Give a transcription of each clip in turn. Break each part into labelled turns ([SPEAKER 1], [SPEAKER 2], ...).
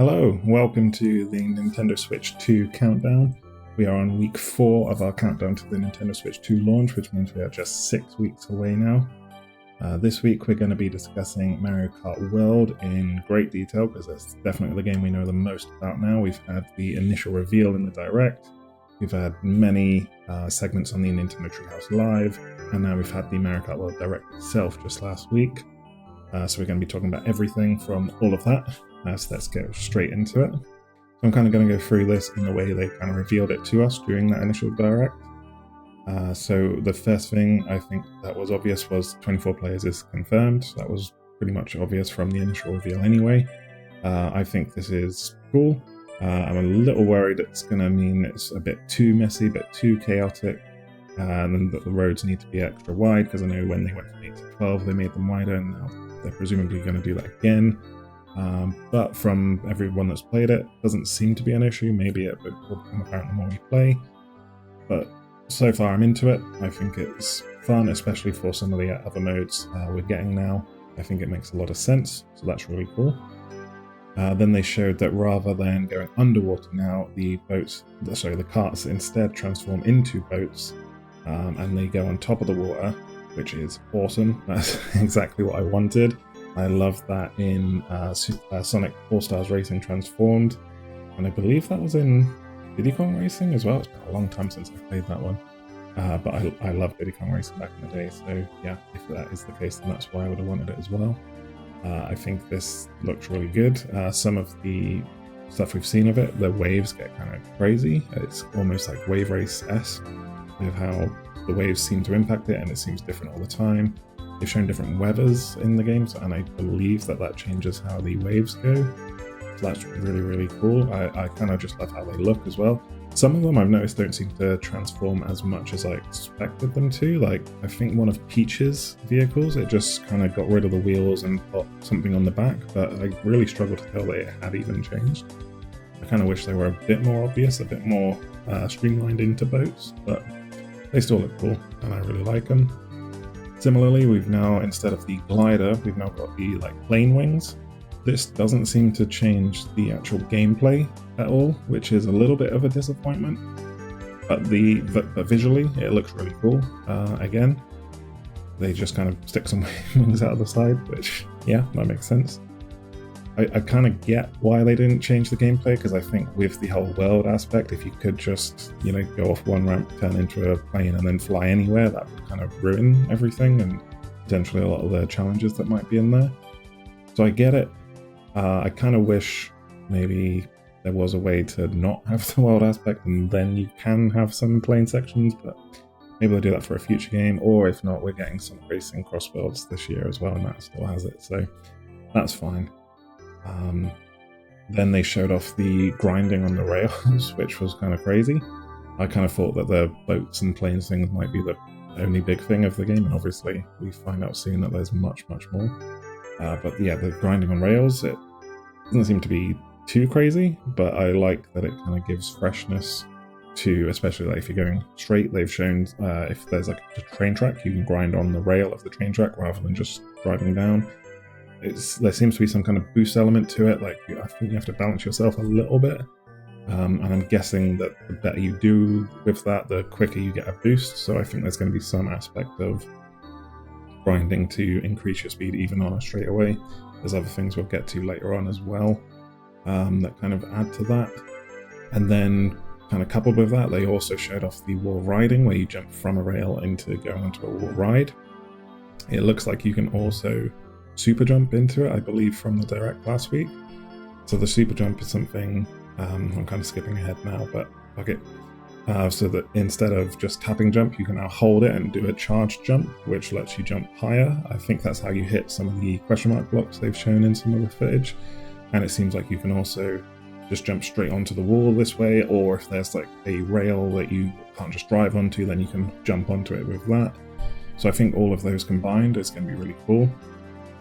[SPEAKER 1] Hello, welcome to the Nintendo Switch 2 countdown. We are on week 4 of our countdown to the Nintendo Switch 2 launch, which means we are just 6 weeks away now. This week we're going to be discussing Mario Kart World in great detail, because it's definitely the game we know the most about now. We've had the initial reveal in the Direct, we've had many segments on the Nintendo Treehouse Live, and now we've had the Mario Kart World Direct itself just last week. So we're going to be talking about everything from all of that. So let's get straight into it. So I'm kind of going to go through this in the way they kind of revealed it to us during that initial Direct. So the first thing I think that was obvious was 24 players is confirmed. That was pretty much obvious from the initial reveal anyway. I think this is cool. I'm a little worried it's going to mean it's a bit too messy, a bit too chaotic, and that the roads need to be extra wide, because I know when they went from 8 to 12 they made them wider, and now they're presumably going to do that again. But from everyone that's played it doesn't seem to be an issue. Maybe it will become apparent the more we play. But so far I'm into it. I think it's fun, especially for some of the other modes we're getting now. I think it makes a lot of sense, so that's really cool. Then they showed that rather than going underwater now, the carts instead transform into boats, and they go on top of the water, which is awesome. That's exactly what I wanted. I love that in Sonic All-Stars Racing Transformed, and I believe that was in Diddy Kong Racing as well. It's been a long time since I played that one, but I loved Diddy Kong Racing back in the day, so yeah, if that is the case, then that's why I would have wanted it as well. I think this looks really good. Some of the stuff we've seen of it, the waves get kind of crazy. It's almost like Wave Race-esque with how the waves seem to impact it, and it seems different all the time. They've shown different weathers in the games, and I believe that changes how the waves go. So that's really, really cool. I kind of just love how they look as well. Some of them I've noticed don't seem to transform as much as I expected them to. Like, I think one of Peach's vehicles, it just kind of got rid of the wheels and put something on the back, but I really struggled to tell that it had even changed. I kind of wish they were a bit more obvious, a bit more streamlined into boats, but they still look cool, and I really like them. Similarly, we've now, instead of the glider, we've now got the plane wings. This doesn't seem to change the actual gameplay at all, which is a little bit of a disappointment. But visually, it looks really cool. Again, they just kind of stick some wings out of the side, which, yeah, that makes sense. I kind of get why they didn't change the gameplay, because I think with the whole world aspect, if you could just, go off one ramp, turn into a plane, and then fly anywhere, that would kind of ruin everything and potentially a lot of the challenges that might be in there. So I get it. I kind of wish maybe there was a way to not have the world aspect, and then you can have some plane sections, but maybe they'll do that for a future game, or if not, we're getting some racing cross worlds this year as well, and that still has it, so that's fine. Then they showed off the grinding on the rails, which was kind of crazy. I kind of thought that the boats and planes things might be the only big thing of the game, and obviously we find out soon that there's much, much more. But yeah, the grinding on rails, it doesn't seem to be too crazy, but I like that it kind of gives freshness to, especially if you're going straight. They've shown if there's a train track, you can grind on the rail of the train track rather than just driving down. There seems to be some kind of boost element to it. I think you have to balance yourself a little bit, and I'm guessing that the better you do with that, the quicker you get a boost. So I think there's going to be some aspect of grinding to increase your speed even on a straightaway. There's other things we'll get to later on as well that kind of add to that. And then kind of coupled with that, they also showed off the wall riding, where you jump from a rail into going onto a wall ride. It looks like you can also super jump into it, I believe, from the Direct last week. So the super jump is something, I'm kind of skipping ahead now, but okay. So that instead of just tapping jump, you can now hold it and do a charged jump, which lets you jump higher. I think that's how you hit some of the question mark blocks they've shown in some of the footage. And it seems like you can also just jump straight onto the wall this way, or if there's a rail that you can't just drive onto, then you can jump onto it with that. So I think all of those combined is going to be really cool.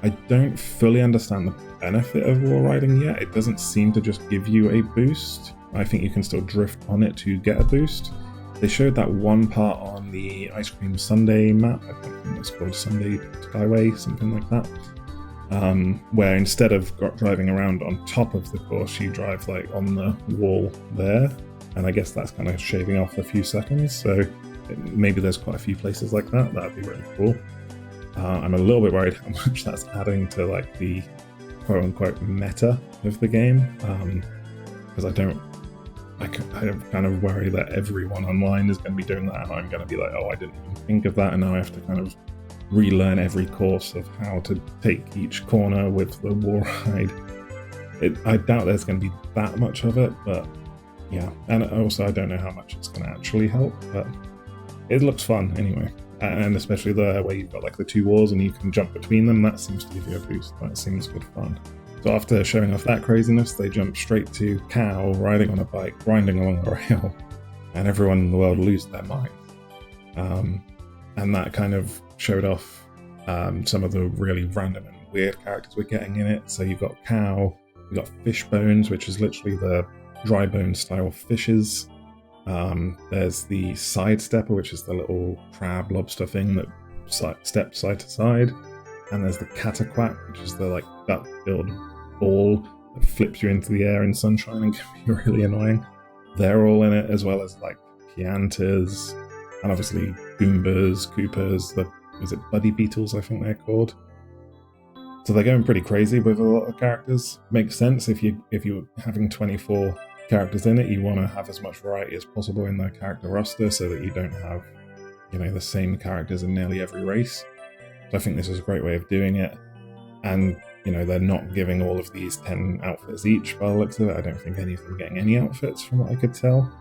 [SPEAKER 1] I don't fully understand the benefit of wall riding yet. It doesn't seem to just give you a boost. I think you can still drift on it to get a boost. They showed that one part on the Ice Cream Sundae map. I think it's called Sunday Skyway, something like that. where instead of driving around on top of the course, you drive like on the wall there, and I guess that's kind of shaving off a few seconds, so maybe there's quite a few places like that. That'd be really cool. I'm a little bit worried how much that's adding to like the quote-unquote meta of the game, because I kind of worry that everyone online is going to be doing that, and I'm going to be like, oh, I didn't even think of that, and now I have to kind of relearn every course of how to take each corner with the wall ride. I doubt there's going to be that much of it, but yeah. And also I don't know how much it's going to actually help, but it looks fun anyway. And especially there where you've got like the two walls and you can jump between them, that seems to give you a boost. That seems good fun. So after showing off that craziness, they jump straight to Cow riding on a bike, grinding along the rail, and everyone in the world lose their minds. And that kind of showed off some of the really random and weird characters we're getting in it. So you've got Cow, you've got Fish Bones, which is literally the dry bone style fishes. There's the Sidestepper, which is the little crab lobster thing that steps side to side. And there's the Cataquack, which is the like duck-billed ball that flips you into the air in sunshine and can be really annoying. They're all in it, as well as like Piantas, and obviously Goombas, Koopas, is it Buddy Beetles, I think they're called. So they're going pretty crazy with a lot of characters. Makes sense if you're having 24 characters in it, you want to have as much variety as possible in the character roster so that you don't have, the same characters in nearly every race. So I think this is a great way of doing it. And, they're not giving all of these 10 outfits each by the looks of it. I don't think any of them are getting any outfits from what I could tell.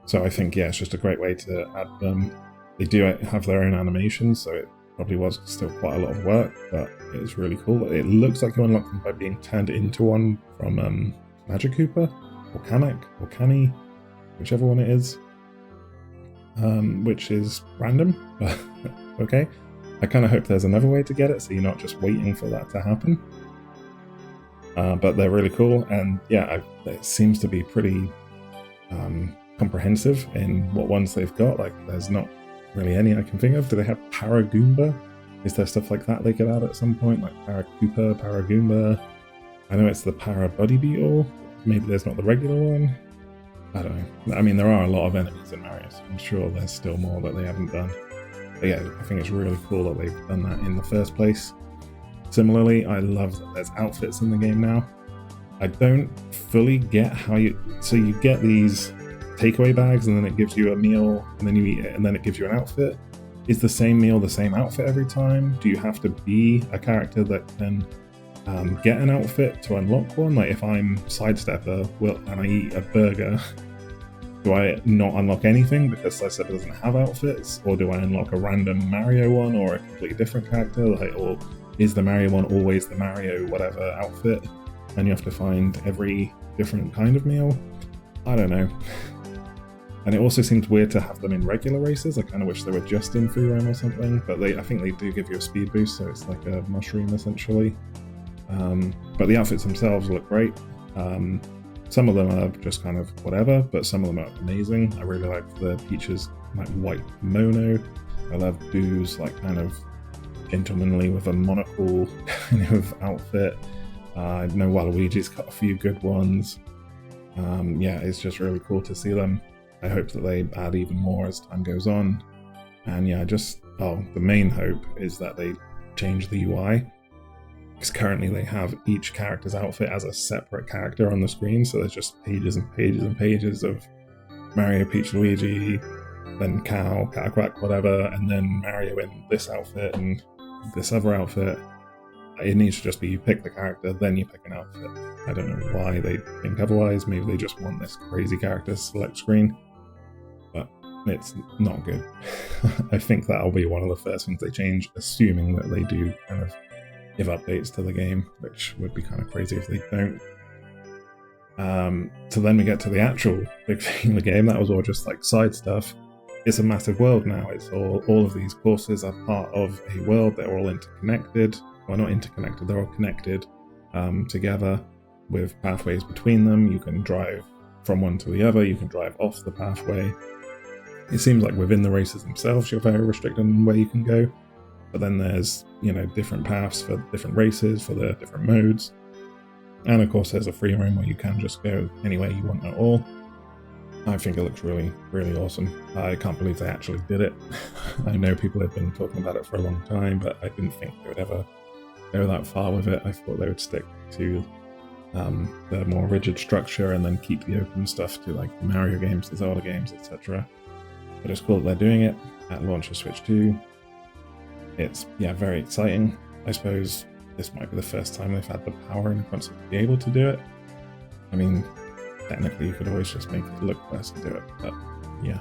[SPEAKER 1] So I think, it's just a great way to add them. They do have their own animations, so it probably was still quite a lot of work, but it's really cool. It looks like you unlock them by being turned into one from Magic Koopa, or Kamek, or Kami, whichever one it is, which is random, but okay. I kind of hope there's another way to get it, so you're not just waiting for that to happen. But they're really cool, and it seems to be pretty comprehensive in what ones they've got. Like, there's not really any I can think of. Do they have Paragoomba? Is there stuff like that they could add at some point, like Parakoopa, Paragoomba? I know it's the Para Buddy Beetle. Maybe there's not the regular one. I don't know. I mean, there are a lot of enemies in Mario, so I'm sure there's still more that they haven't done. But yeah, I think it's really cool that they've done that in the first place. Similarly, I love that there's outfits in the game now. I don't fully get how you get these takeaway bags, and then it gives you a meal, and then you eat it, and then it gives you an outfit. Is the same meal the same outfit every time? Do you have to be a character that can get an outfit to unlock one? Like, if I'm Sidestepper and I eat a burger, do I not unlock anything because Sidestepper doesn't have outfits? Or do I unlock a random Mario one or a completely different character? Or is the Mario one always the Mario whatever outfit, and you have to find every different kind of meal? I don't know. And it also seems weird to have them in regular races. I kind of wish they were just in free roam or something, but I think they do give you a speed boost, so it's like a mushroom essentially. But the outfits themselves look great. Some of them are just kind of whatever, but some of them are amazing. I really like the Peach's like white kimono. I love Boo's like kind of gentlemanly with a monocle kind of outfit. I know Waluigi's got a few good ones. It's just really cool to see them. I hope that they add even more as time goes on. And the main hope is that they change the UI. Because currently they have each character's outfit as a separate character on the screen, so there's just pages and pages and pages of Mario, Peach, Luigi, then Cow, Cataquack, whatever, and then Mario in this outfit and this other outfit. It needs to just be you pick the character, then you pick an outfit. I don't know why they think otherwise. Maybe they just want this crazy character select screen, but it's not good. I think that'll be one of the first things they change, assuming that they do kind of give updates to the game, which would be kind of crazy if they don't. So then we get to the actual big thing in the game. That was all just like side stuff. It's a massive world now. It's all of these courses are part of a world. They're all interconnected. Well, not interconnected, they're all connected together with pathways between them. You can drive from one to the other, you can drive off the pathway. It seems like within the races themselves you're very restricted on where you can go. but then there's, you know, different paths for different races, for the different modes. And of course there's a free roam where you can just go anywhere you want at all. I think it looks really, really awesome. I can't believe they actually did it. I know people have been talking about it for a long time, but I didn't think they would ever go that far with it. I thought they would stick to the more rigid structure and then keep the open stuff to like the Mario games, the Zelda games, etc. But it's cool that they're doing it at launch of Switch 2. It's, yeah, very exciting. I suppose this might be the first time they've had the power in the console to be able to do it. I mean, technically you could always just make it look worse and do it, but yeah,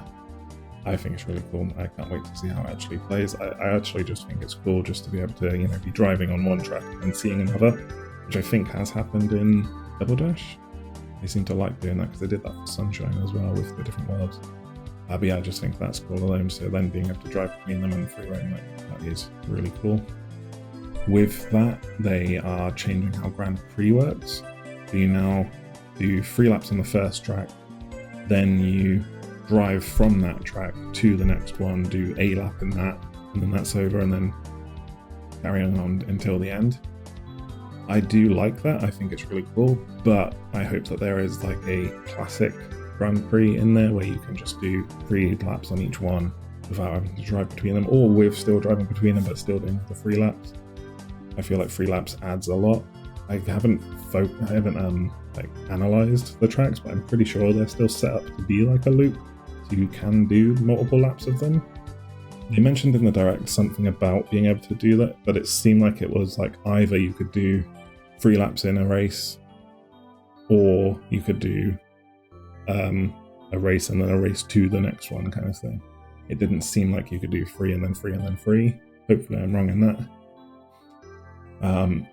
[SPEAKER 1] I think it's really cool. I can't wait to see how it actually plays. I actually just think it's cool just to be able to, you know, be driving on one track and seeing another, which I think has happened in Double Dash. They seem to like doing that because they did that for Sunshine as well with the different worlds. But yeah, I just think that's cool alone. So then being able to drive between them and free roam, like, that is really cool. With that, they are changing how Grand Prix works. So you now do 3 laps on the first track, then you drive from that track to the next one, do a lap in that, and then that's over, and then carry on until the end. I do like that. I think it's really cool, but I hope that there is like a classic Grand Prix in there where you can just do 3 laps on each one without having to drive between them, or with still driving between them but still doing the 3 laps. I feel like 3 laps adds a lot. I haven't like analyzed the tracks, but I'm pretty sure they're still set up to be like a loop, so you can do multiple laps of them. They mentioned in the Direct something about being able to do that, but it seemed like it was like either you could do 3 laps in a race, or you could do a race and then a race to the next one kind of thing. It didn't seem like you could do 3 and then 3 and then 3. Hopefully I'm wrong in that.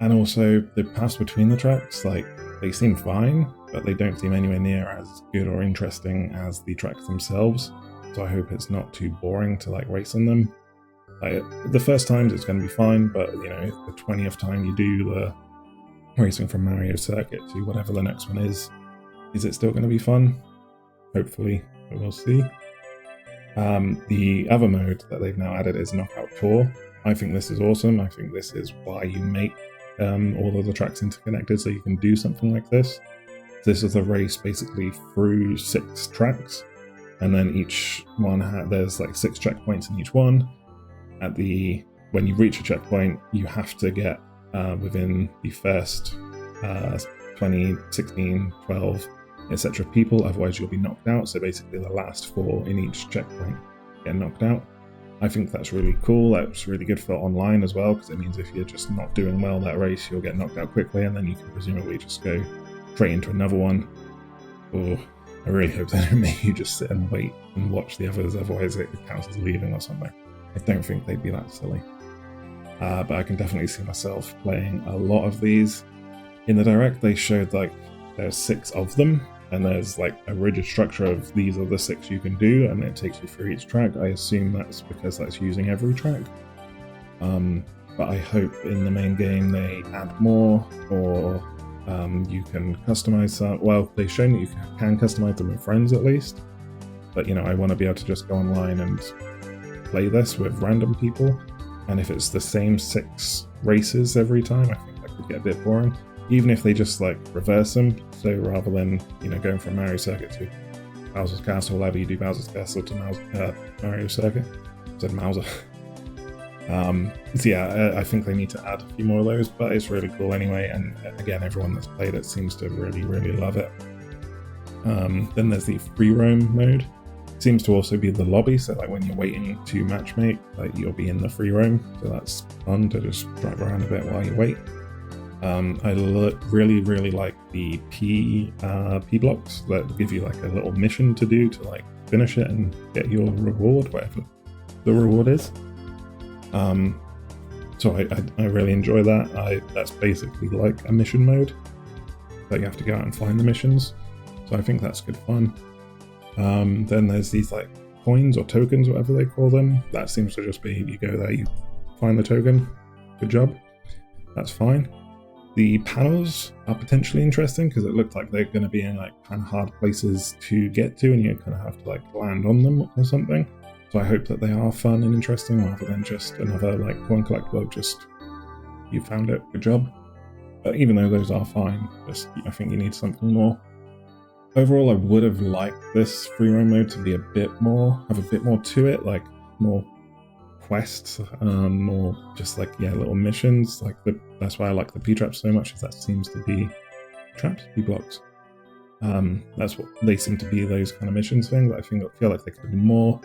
[SPEAKER 1] And also the paths between the tracks, like, they seem fine, but they don't seem anywhere near as good or interesting as the tracks themselves. So I hope it's not too boring to like race on them. Like, the first times it's going to be fine, but you know, the 20th time you do the racing from Mario Circuit to whatever the next one is it still going to be fun? Hopefully, but we'll see. The other mode that they've now added is Knockout Tour. I think this is awesome. I think this is why you make all of the tracks interconnected, so you can do something like this. This is a race basically through 6 tracks, and then each one there's like 6 checkpoints in each one. When you reach a checkpoint, you have to get within the first 20, 16, 12, etc. people, otherwise you'll be knocked out. So basically the last 4 in each checkpoint get knocked out. I think that's really cool. That's really good for online as well, because it means if you're just not doing well that race, you'll get knocked out quickly, and then you can presumably just go straight into another one. Or I really hope they don't make you just sit and wait and watch the others, otherwise it counts as leaving or something. I don't think they'd be that silly. But I can definitely see myself playing a lot of these. In the Direct, they showed like there's 6 of them, and there's like a rigid structure of these are the 6 you can do, and it takes you through each track. I assume that's because that's using every track. But I hope in the main game they add more, or you can customize some. Well, they've shown that you can customize them with friends at least, but you know, I want to be able to just go online and play this with random people, and if it's the same 6 races every time, I think that could get a bit boring. Even if they just like reverse them, so rather than, you know, going from Mario Circuit to Bowser's Castle, whatever, you do Bowser's Castle to Mario Circuit. I said Mauser. So yeah, I think they need to add a few more of those, but it's really cool anyway, and again, everyone that's played it seems to really, really love it. Then there's the free roam mode. It seems to also be the lobby, so like when you're waiting to matchmake, like you'll be in the free roam, so that's fun to just drive around a bit while you wait. I really, really like the P blocks that give you like a little mission to do to like finish it and get your reward, whatever the reward is. So I really enjoy that. That's basically like a mission mode, but you have to go out and find the missions. So I think that's good fun. Then there's these like coins or tokens, whatever they call them. That seems to just be, you go there, you find the token, good job, that's fine. The panels are potentially interesting because it looked like they're going to be in like kind of hard places to get to, and you kind of have to like land on them or something. So I hope that they are fun and interesting rather than just another like one collectible, just you found it, good job. But even though those are fine, just I think you need something more. Overall, I would have liked this free roam mode to be have a bit more to it, like more quests, more just like little missions. That's why I like the P-traps so much, is that seems to be traps, P-blocks. That's what they seem to be, those kind of missions thing. But I feel like they could have been more.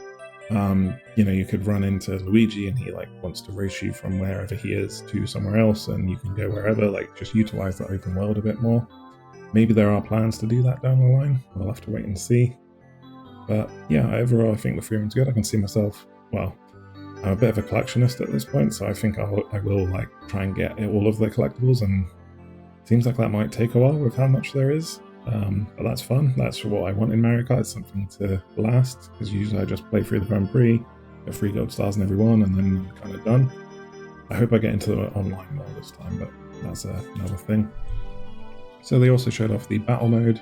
[SPEAKER 1] You could run into Luigi and he like wants to race you from wherever he is to somewhere else, and you can go wherever. Like just utilize that open world a bit more. Maybe there are plans to do that down the line. We'll have to wait and see. But yeah, overall, I think the free roam's good. I can see myself. Well, I'm a bit of a collectionist at this point, so I think I will like try and get all of the collectibles, and it seems like that might take a while with how much there is. But that's fun. That's what I want in Mario Kart. It's something to last, because usually I just play through the Grand Prix, get 3 gold stars in every one, and then I'm kind of done. I hope I get into the online mode this time, but that's another thing. So they also showed off the battle mode.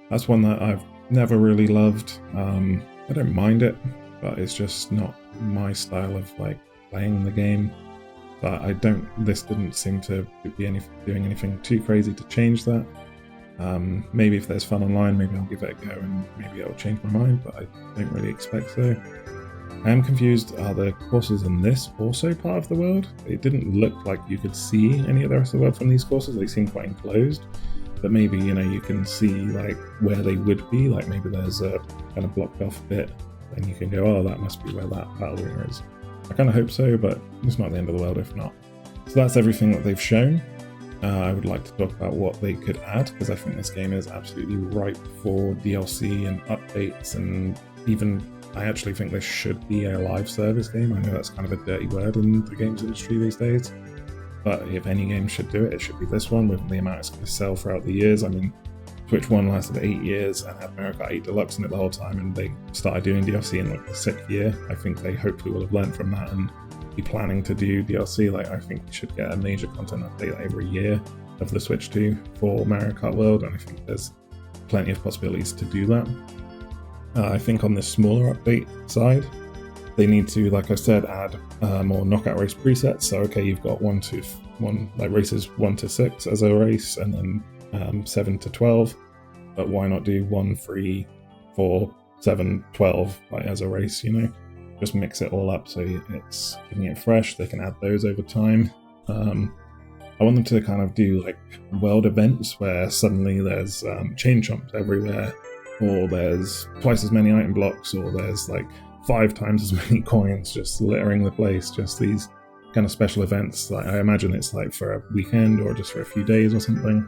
[SPEAKER 1] That's one that I've never really loved. I don't mind it, but it's just not my style of like playing the game. But this didn't seem to be doing anything too crazy to change that. Maybe if there's fun online, maybe I'll give it a go and maybe it'll change my mind, but I don't really expect so. I am confused, are the courses in this also part of the world? It didn't look like you could see any of the rest of the world from these courses. They seem quite enclosed, but maybe you can see like where they would be, like maybe there's a kind of blocked off bit and you can go, oh, that must be where that battle arena is. I kind of hope so, but it's not the end of the world if not. So that's everything that they've shown. I would like to talk about what they could add, because I think this game is absolutely ripe for DLC and updates, and even I actually think this should be a live service game. I know that's kind of a dirty word in the games industry these days, but if any game should do it, it should be this one, with the amount it's going to sell throughout the years. I mean, Switch 1 lasted 8 years and had Mario Kart 8 Deluxe in it the whole time, and they started doing DLC in like the 6th year. I think they hopefully will have learned from that and be planning to do DLC. Like, I think we should get a major content update every year of the Switch 2 for Mario Kart World, and I think there's plenty of possibilities to do that. I think on this smaller update side, they need to, like I said, add more knockout race presets. So okay, you've got races 1 to 6 as a race, and then 7 to 12, but why not do 1, 3, 4, 7, 12 like as a race, just mix it all up so it's keeping it fresh. They can add those over time. I want them to kind of do like world events where suddenly there's chain jumps everywhere, or there's twice as many item blocks, or there's like 5 times as many coins just littering the place. Just these kind of special events. Like, I imagine it's like for a weekend or just for a few days or something.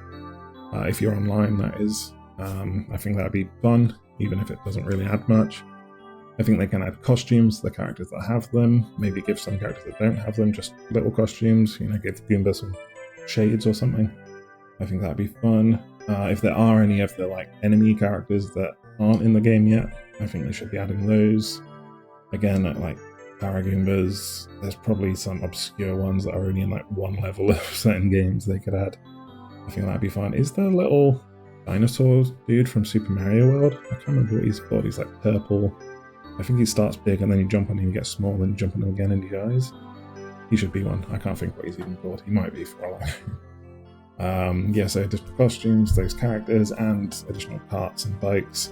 [SPEAKER 1] If you're online, that is. I think that'd be fun, even if it doesn't really add much. I think they can add costumes to the characters that have them. Maybe give some characters that don't have them just little costumes. Give Goomba some shades or something. I think that'd be fun. If there are any of the like enemy characters that aren't in the game yet, I think they should be adding those. Again, like Paragoombas, there's probably some obscure ones that are only in like 1 level of certain games they could add. I think that'd be fun. Is the little dinosaur dude from Super Mario World? I can't remember what he's called. He's like purple. I think he starts big and then you jump on him and you get small, and then you jump on him again and he dies. He should be one. I can't think what he's even called. He might be for all I know. So additional costumes, those characters, and additional parts and bikes.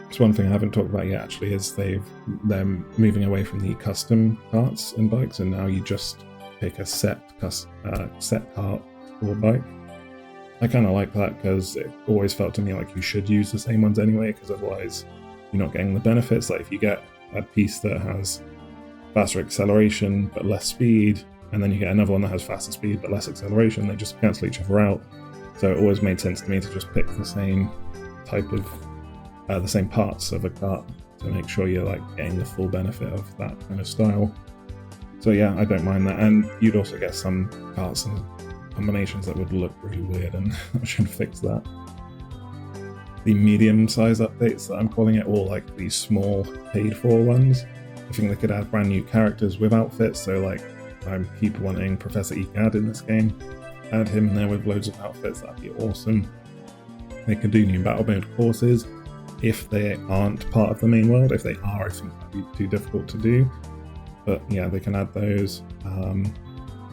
[SPEAKER 1] It's one thing I haven't talked about yet actually, is they're moving away from the custom parts and bikes, and now you just pick a set part or bike. I kind of like that, because it always felt to me like you should use the same ones anyway, because otherwise you're not getting the benefits. Like if you get a piece that has faster acceleration but less speed, and then you get another one that has faster speed but less acceleration, they just cancel each other out. So it always made sense to me to just pick the same type of the same parts of a kart to make sure you're like getting the full benefit of that kind of style. So yeah, I don't mind that. And you'd also get some parts and combinations that would look really weird, and I should fix that. The medium-sized updates that I'm calling it, or like these small paid-for ones, I think they could add brand new characters with outfits. So like, I keep wanting Professor Egad in this game. Add him in there with loads of outfits, that'd be awesome. They could do new battle mode courses. if they aren't part of the main world. If they are, I think that'd be too difficult to do. But yeah, they can add those.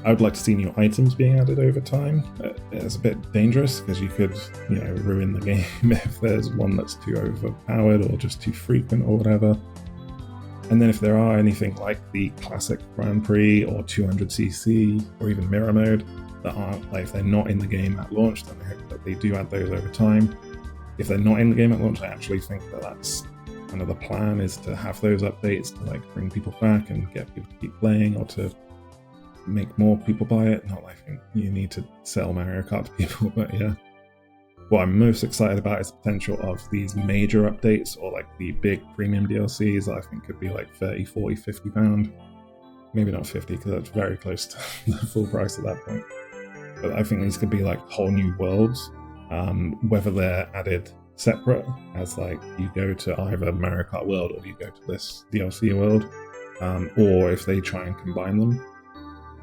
[SPEAKER 1] I would like to see new items being added over time. It's a bit dangerous because you could, ruin the game if there's one that's too overpowered or just too frequent or whatever. And then if there are anything like the classic Grand Prix or 200cc or even mirror mode that aren't, like, if they're not in the game at launch, then I hope that they do add those over time. If they're not in the game at launch, I actually think that that's kind of the plan, is to have those updates to like bring people back and get people to keep playing, or to make more people buy it. Not like I think you need to sell Mario Kart to people, but yeah. What I'm most excited about is the potential of these major updates, or like the big premium DLCs that I think could be like 30, 40, 50 pound. Maybe not 50 because that's very close to the full price at that point. But I think these could be like whole new worlds, whether they're added separate as like you go to either Mario Kart World or you go to this DLC world, or if they try and combine them.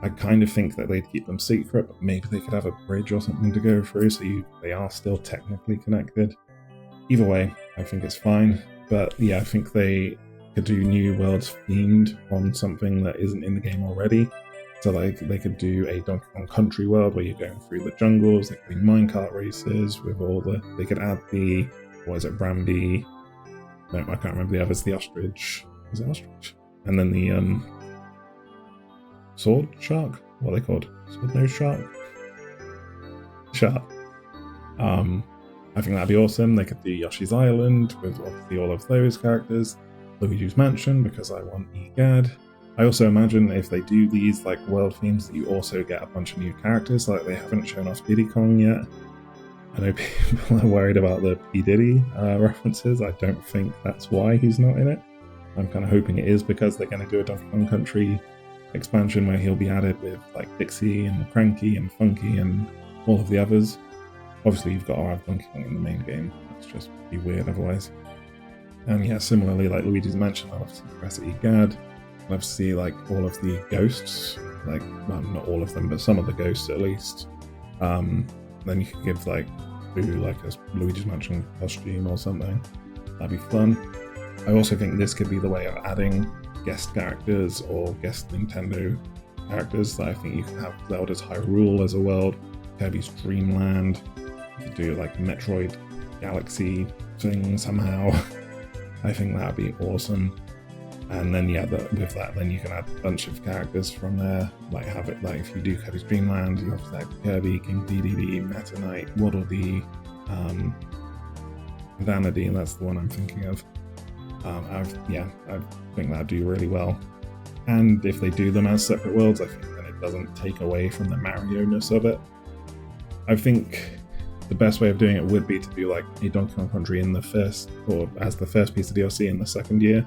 [SPEAKER 1] I kind of think that they'd keep them secret, but maybe they could have a bridge or something to go through, so they are still technically connected. Either way, I think it's fine. But yeah, I think they could do new worlds themed on something that isn't in the game already. So like they could do a Donkey Kong Country world where you're going through the jungles. They could be minecart races with all the. They could add the, what is it, Brandy? No, I can't remember the others. The ostrich. Is it ostrich? And then the sword shark? What are they called? Sword nose shark? Shark. I think that'd be awesome. They could do Yoshi's Island with obviously all of those characters. Luigi's Mansion, because I want EGAD. I also imagine if they do these like world themes that you also get a bunch of new characters. Like they haven't shown off Diddy Kong yet. I know people are worried about the P. Diddy references. I don't think that's why he's not in it. I'm kind of hoping it is because they're going to do a Donkey Kong Country expansion where he'll be added with like Dixie and Cranky and Funky and all of the others. Obviously you've got to have Donkey Kong in the main game. It's just be weird otherwise. And yeah, similarly, like Luigi's Mansion, I'll have to see Professor EGAD. I'll have to see like all of the ghosts, like, well, not all of them, but some of the ghosts at least. Then you could give like a Luigi's Mansion costume or something. That'd be fun. I also think this could be the way of adding guest characters or guest Nintendo characters. That I think you could have Zelda's Hyrule as a world, Kirby's Dreamland. You could do like a Metroid Galaxy thing somehow. I think that'd be awesome. And then yeah, with that, then you can add a bunch of characters from there. Like have it like if you do Kirby's Dreamland, you have like Kirby, King Dedede, Meta Knight, Waddle Dee, Vanity, and that's the one I'm thinking of. I think that'd do really well. And if they do them as separate worlds, I think then it doesn't take away from the Mario-ness of it. I think the best way of doing it would be to do like a Donkey Kong Country in the first, or as the first piece of DLC in the second year,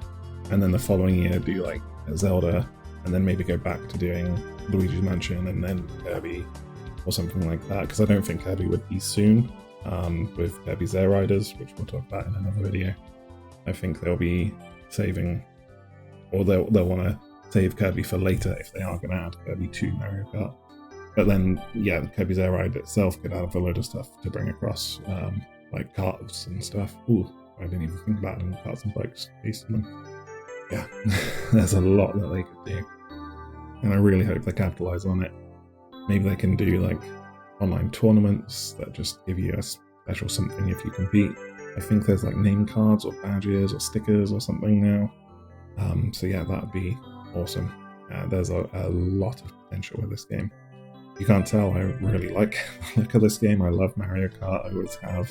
[SPEAKER 1] and then the following year do like Zelda, and then maybe go back to doing Luigi's Mansion and then Kirby or something like that, because I don't think Kirby would be soon with Kirby's Air Riders, which we'll talk about in another video. I think they'll be saving, or they'll want to save Kirby for later if they are going to add Kirby to Mario Kart. But then, yeah, Kirby's Air Ride itself could add a load of stuff to bring across, like carts and stuff. Ooh, I didn't even think about them, carts and bikes, based on them. Yeah, there's a lot that they could do. And I really hope they capitalize on it. Maybe they can do like online tournaments that just give you a special something if you compete. I think there's like name cards or badges or stickers or something now. So yeah, that'd be awesome. There's a lot of potential with this game. You can't tell, I really like the look of this game. I love Mario Kart, I always have.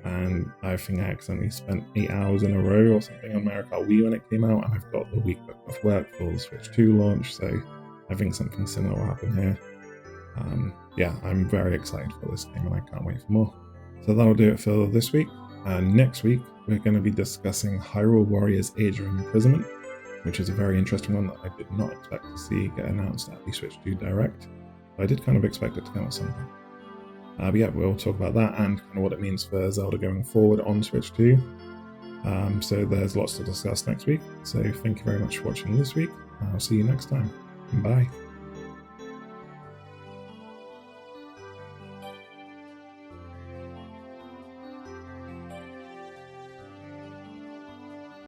[SPEAKER 1] And I think I accidentally spent 8 hours in a row or something on Mario Kart Wii when it came out, and I've got the week of work for the Switch 2 launch, so I think something similar will happen here. Yeah, I'm very excited for this game and I can't wait for more. So that'll do it for this week. Next week, we're going to be discussing Hyrule Warriors Age of Imprisonment, which is a very interesting one that I did not expect to see get announced at the Switch 2 Direct. I did kind of expect it to come at some point. But yeah, we'll talk about that and kind of what it means for Zelda going forward on Switch 2. So there's lots to discuss next week. So thank you very much for watching this week. I'll see you next time. Bye.